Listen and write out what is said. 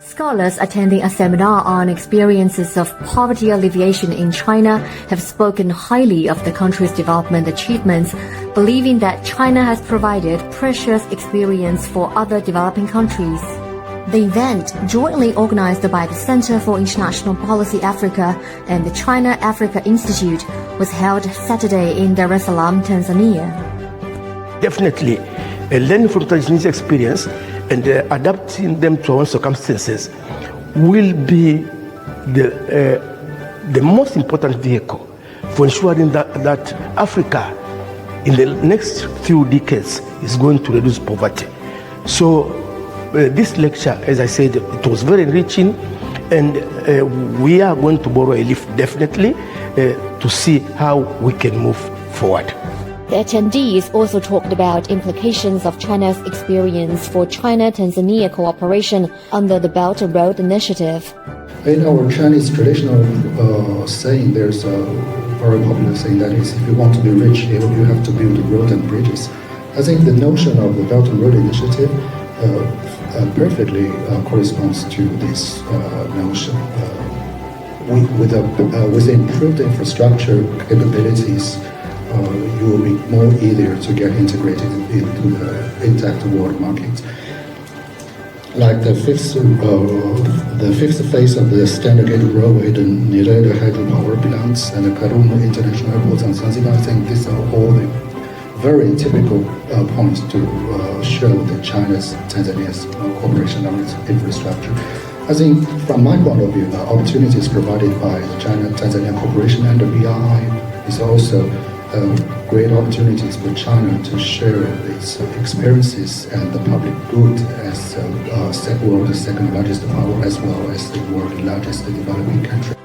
Scholars attending a seminar on experiences of poverty alleviation in China have spoken highly of the country's development achievements, believing that China has provided precious experience for other developing countries. The event, jointly organized by the Center for International Policy Africa and the China-Africa Institute, was held Saturday in Dar es Salaam, Tanzania. Definitely, learning from Tanzania's experience and adapting them to our circumstances will be the most important vehicle for ensuring that Africa in the next few decades is going to reduce poverty. So this lecture, as I said, it was very enriching, and we are going to borrow a leaf definitely to see how we can move forward. The attendees also talked about implications of China's experience for China-Tanzania cooperation under the Belt and Road Initiative. In our Chinese traditional saying, there's a very popular saying that is, if you want to be rich, you have to build roads and bridges. I think the notion of the Belt and Road Initiative perfectly corresponds to this notion. With improved infrastructure capabilities, you will be more easier to get integrated into the intact world market. Like the fifth phase of the Standard Gauge Railway, the Nyerere hydropower plants, and the Karume International Airport on Zanzibar, I think these are all the very typical points to show that China's, Tanzania's cooperation on its infrastructure. I think from my point of view, the opportunities provided by the China-Tanzania cooperation and the BRI is also great opportunities for China to share its experiences and the public good as the world's second largest power, as well as the world's largest developing country.